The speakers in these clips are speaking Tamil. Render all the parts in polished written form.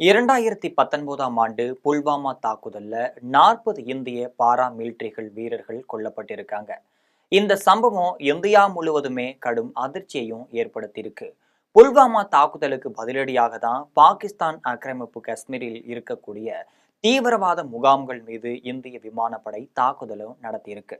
2019ஆம் ஆண்டு புல்வாமா தாக்குதல்ல 40 இந்திய பாரா மிலிட்டரிகள் வீரர்கள் கொல்லப்பட்டிருக்காங்க. இந்த சம்பவம் இந்தியா முழுவதுமே கடும் அதிர்ச்சியையும் ஏற்படுத்தியிருக்கு. புல்வாமா தாக்குதலுக்கு பதிலடியாக தான் பாகிஸ்தான் ஆக்கிரமிப்பு காஷ்மீரில் இருக்கக்கூடிய தீவிரவாத முகாம்கள் மீது இந்திய விமானப்படை தாக்குதலும் நடத்தியிருக்கு.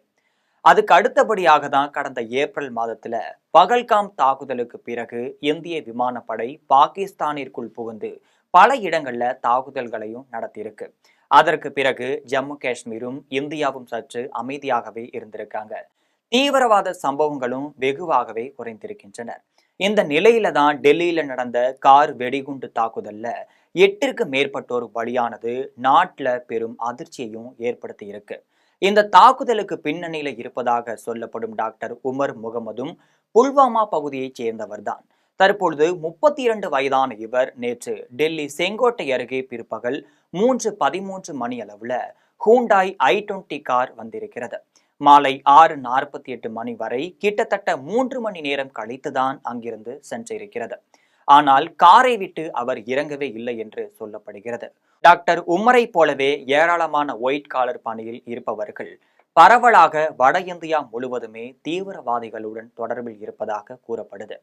அதுக்கு அடுத்தபடியாக தான் கடந்த ஏப்ரல் மாதத்துல பகல்காம் தாக்குதலுக்கு பிறகு இந்திய விமானப்படை பாகிஸ்தானிற்குள் புகுந்து பல இடங்கள்ல தாக்குதல்களையும் நடத்தியிருக்கு. அதற்கு பிறகு ஜம்மு காஷ்மீரும் இந்தியாவும் சற்று அமைதியாகவே இருந்திருக்காங்க. தீவிரவாத சம்பவங்களும் வெகுவாகவே குறைந்திருக்கின்றன. இந்த நிலையில தான் டெல்லியில நடந்த கார் வெடிகுண்டு தாக்குதல்ல 8ற்கு மேற்பட்டோர் பலியானது நாட்டுல பெரும் அதிர்ச்சியையும் ஏற்படுத்தி இருக்கு. இந்த தாக்குதலுக்கு பின்னணியில இருப்பதாக சொல்லப்படும் டாக்டர் உமர் முகமதும் புல்வாமா பகுதியைச் சேர்ந்தவர்தான். தற்பொழுது 32 வயதான இவர் நேற்று டெல்லி செங்கோட்டை அருகே பிற்பகல் 3:13 மணி அளவுல ஹூண்டாய் i20 கார் வந்திருக்கிறது. மாலை 6:48 மணி வரை கிட்டத்தட்ட 3 மணி நேரம் கழித்துதான் அங்கிருந்து சென்றிருக்கிறது. ஆனால் காரை விட்டு அவர் இறங்கவே இல்லை என்று சொல்லப்படுகிறது. டாக்டர் உமரை போலவே ஏராளமான ஒயிட் காலர் பணியில் இருப்பவர்கள் பரவலாக வட இந்தியா முழுவதுமே தீவிரவாதிகளுடன் தொடர்பில் இருப்பதாக கூறப்படுது.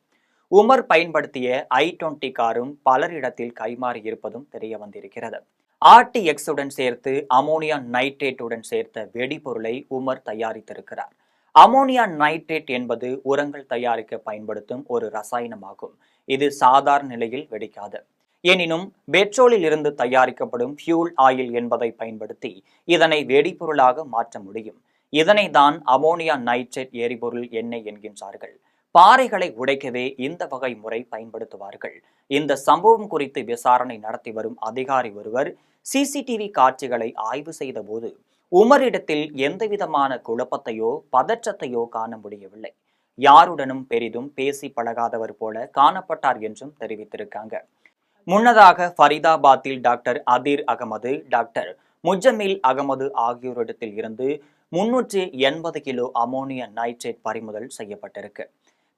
உமர் பயன்படுத்திய i20 காரும் பலரிடத்தில் கைமாறி இருப்பதும் தெரிய வந்திருக்கிறது. RTX உடன் சேர்த்து அமோனியா நைட்ரேட் உடன் சேர்த்த வெடிபொருளை உமர் தயாரித்திருக்கிறார். அமோனியா நைட்ரேட் என்பது உரங்கள் தயாரிக்க பயன்படுத்தும் ஒரு ரசாயனமாகும். இது சாதாரண நிலையில் வெடிக்காது. எனினும் பெட்ரோலில் இருந்து தயாரிக்கப்படும் ஃபியூல் ஆயில் என்பதை பயன்படுத்தி இதனை வெடிபொருளாக மாற்ற முடியும். இதனை தான் அமோனியா நைட்ரேட் எரிபொருள் எண்ணெய் என்கின்றார்கள். பாறைகளை உடைக்கவே இந்த வகை முறை பயன்படுத்துவார்கள். இந்த சம்பவம் குறித்து விசாரணை நடத்தி வரும் அதிகாரி ஒருவர் CCTV காட்சிகளை ஆய்வு செய்த போது உமரிடத்தில் எந்தவிதமான குழப்பத்தையோ பதற்றத்தையோ காண முடியவில்லை. யாருடனும் பெரிதும் பேசி பழகாதவர் போல காணப்பட்டார் என்றும் தெரிவித்திருக்காங்க. முன்னதாக ஃபரிதாபாத்தில் டாக்டர் அதீர் அகமது, டாக்டர் முஜமில் அகமது ஆகியோரிடத்தில் இருந்து 380 கிலோ அமோனியா நைட்ரேட் பறிமுதல் செய்யப்பட்டிருக்கு.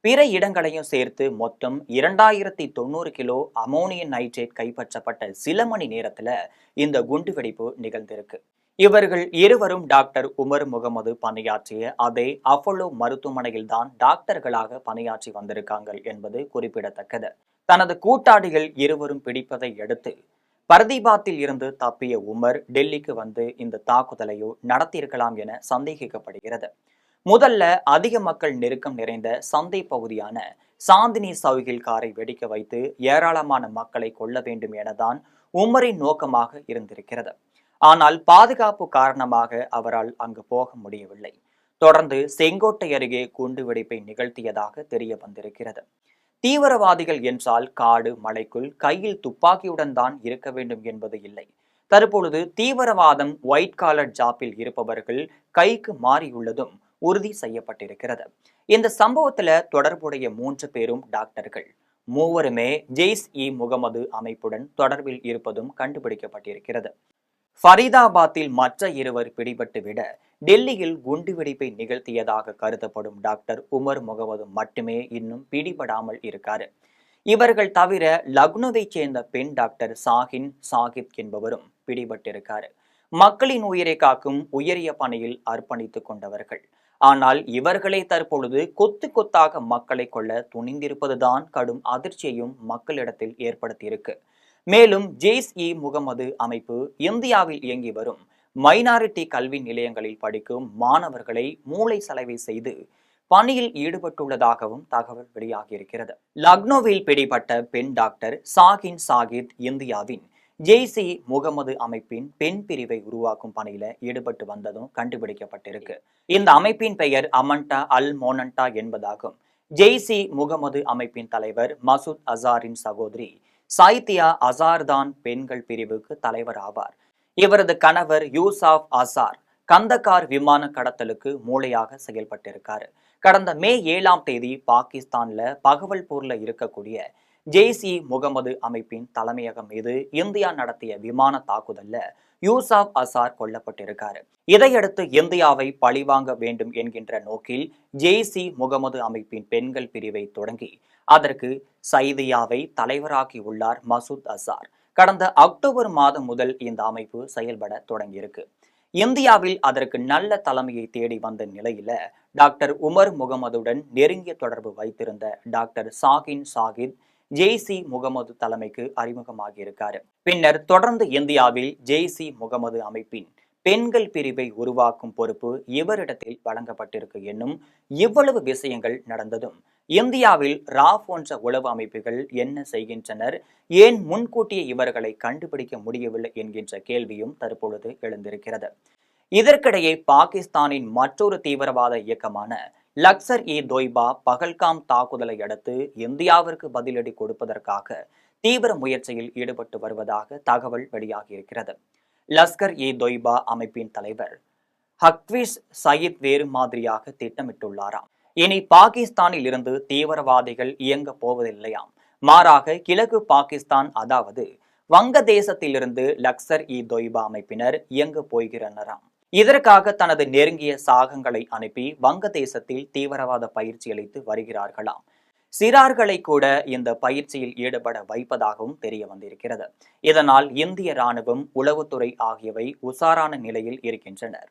பிற இடங்களையும் சேர்த்து மொத்தம் 2090 கிலோ அமோனிய நைட்ரேட் கைப்பற்றப்பட்ட சில மணி நேரத்துல இந்த குண்டுவெடிப்பு நிகழ்ந்திருக்கு. இவர்கள் இருவரும் டாக்டர் உமர் முகமது பணியாற்றிய அதே அப்போலோ மருத்துவமனையில் தான் டாக்டர்களாக பணியாற்றி வந்திருக்காங்க என்பது குறிப்பிடத்தக்கது. தனது கூட்டாளிகள் இருவரும் பிடிப்பதை அடுத்து பர்தீபாத்தில் இருந்து தப்பிய உமர் டெல்லிக்கு வந்து இந்த தாக்குதலையோ நடத்தியிருக்கலாம் என சந்தேகிக்கப்படுகிறது. முதல்ல அதிக மக்கள் நெருக்கம் நிறைந்த சந்தை பகுதியான சாந்தினி சவுகில் காரை வெடிக்க வைத்து ஏராளமான மக்களை கொல்ல வேண்டும் எனதான் உமரின் நோக்கமாக இருந்திருக்கிறது. ஆனால் பாதுகாப்பு காரணமாக அவரால் அங்கு போக முடியவில்லை. தொடர்ந்து செங்கோட்டை அருகே குண்டுவெடிப்பை நிகழ்த்தியதாக தெரிய வந்திருக்கிறது. தீவிரவாதிகள் என்றால் காடு மலைக்குள் கையில் துப்பாக்கியுடன் தான் இருக்க வேண்டும் என்பது இல்லை. தற்பொழுது தீவிரவாதம் ஒயிட் காலர் ஜாப்பில் இருப்பவர்கள் கைக்கு மாறியுள்ளதும் உறுதி செய்யப்பட்டிருக்கிறது. இந்த சம்பவத்துல தொடர்புடைய 3 பேரும் டாக்டர்கள். மூவருமே ஜெய்ஷ்-இ-முகமது அமைப்புடன் தொடர்பில் இருப்பதும் கண்டுபிடிக்கப்பட்டிருக்கிறது. ஃபரிதாபாத்தில் மற்ற இருவர் பிடிபட்டு விட டெல்லியில் குண்டுவெடிப்பை நிகழ்த்தியதாக கருதப்படும் டாக்டர் உமர் முகமது மட்டுமே இன்னும் பிடிபடாமல் இருக்காரு. இவர்கள் தவிர லக்னோவை சேர்ந்த பெண் டாக்டர் சாஹின் சாகித் என்பவரும் பிடிபட்டிருக்காரு. மக்களின் உயிரை காக்கும் உயரிய பணியில் அர்ப்பணித்துக் கொண்டவர்கள். ஆனால் இவர்களே தற்பொழுது கொத்து கொத்தாக மக்களை கொல்ல துணிந்திருப்பதுதான் கடும் அதிர்ச்சியையும் மக்களிடத்தில் ஏற்படுத்தியிருக்கு. மேலும் ஜெய்ஷ்-இ-முகமது அமைப்பு இந்தியாவில் இயங்கி வரும் மைனாரிட்டி கல்வி நிலையங்களில் படிக்கும் மாணவர்களை மூளை சலவை செய்து பணியில் ஈடுபட்டுள்ளதாகவும் தகவல் வெளியாகியிருக்கிறது. லக்னோவில் பிடிபட்ட பெண் டாக்டர் சாஹின் சாகித் இந்தியாவின் ஜெய்ஷ்-இ-முகமது அமைப்பின் பெண் பிரிவை உருவாக்கும் பணியில ஈடுபட்டு வந்ததும் கண்டுபிடிக்கப்பட்டிருக்கு. இந்த அமைப்பின் பெயர் அமண்டா அல் மோனண்டா என்பதாகும். ஜெய்ஷ்-இ-முகமது அமைப்பின் தலைவர் மசூத் அசாரின் சகோதரி சாயித்தியா அசார் தான் பெண்கள் பிரிவுக்கு தலைவர் ஆவார். இவரது கணவர் யூசாப் அசார் கந்தகார் விமான கடத்தலுக்கு மூளையாக செயல்பட்டிருக்காரு. கடந்த மே 7ஆம் தேதி பாகிஸ்தான்ல பகவல்பூர்ல இருக்கக்கூடிய ஜெய்ஷ்-இ-முகமது அமைப்பின் தலைமையகம் மீது இந்தியா நடத்திய விமான தாக்குதல்ல யூசாப் அசார் கொல்லப்பட்டிருக்காரு. இதையடுத்து இந்தியாவை பழிவாங்க வேண்டும் என்கின்ற நோக்கில் ஜெய்ஷ்-இ-முகமது அமைப்பின் பெண்கள் பிரிவை தொடங்கி அதற்கு சைதியாவை தலைவராகி உள்ளார் மசூத் அசார். கடந்த அக்டோபர் மாதம் முதல் இந்த அமைப்பு செயல்பட தொடங்கியிருக்கு. இந்தியாவில் அதற்கு நல்ல தலைமையை தேடி வந்த நிலையில டாக்டர் உமர் முகமதுடன் நெருங்கிய தொடர்பு வைத்திருந்த டாக்டர் சாகின் சாகித் ஜெய்சி முகமது தலைமைக்கு அறிமுகமாகியிருக்காரு. பின்னர் தொடர்ந்து இந்தியாவில் ஜெய்சி முகமது அமைப்பின் பெண்கள் பிரிவை உருவாக்கும் பொறுப்பு இவரிடத்தில் வழங்கப்பட்டிருக்கு என்னும் இவ்வளவு விஷயங்கள் நடந்ததும் இந்தியாவில் ரா போன்ற உளவு அமைப்புகள் என்ன செய்கின்றனர், ஏன் முன்கூட்டியே இவர்களை கண்டுபிடிக்க முடியவில்லை என்கின்ற கேள்வியும் தற்பொழுது எழுந்திருக்கிறது. இதற்கிடையே பாகிஸ்தானின் மற்றொரு தீவிரவாத இயக்கமான லக்சர் இ தொய்பா பகல்காம் தாக்குதலை அடுத்து இந்தியாவிற்கு பதிலடி கொடுப்பதற்காக தீவிர முயற்சியில் ஈடுபட்டு வருவதாக தகவல் வெளியாகியிருக்கிறது. லஷ்கர் இ தொய்பா அமைப்பின் தலைவர் ஹக்விஸ் சயீத் வேறு மாதிரியாக திட்டமிட்டுள்ளாராம். இனி பாகிஸ்தானில் இருந்து தீவிரவாதிகள் இயங்க போவதில்லையாம். மாறாக கிழக்கு பாகிஸ்தான், அதாவது வங்கதேசத்திலிருந்து லக்சர் இ தொய்பா அமைப்பினர் இயங்க போகிறனராம். இதற்காக தனது நெருங்கிய சாகங்களை அனுப்பி வங்கதேசத்தில் தீவிரவாத பயிற்சி அளித்து வருகிறார்களாம். சிறார்களை கூட இந்த பயிற்சியில் ஈடுபட வைப்பதாகவும் தெரிய வந்திருக்கிறது. இதனால் இந்திய ராணுவம், உளவுத்துறை ஆகியவை உஷாரான நிலையில் இருக்கின்றனர்.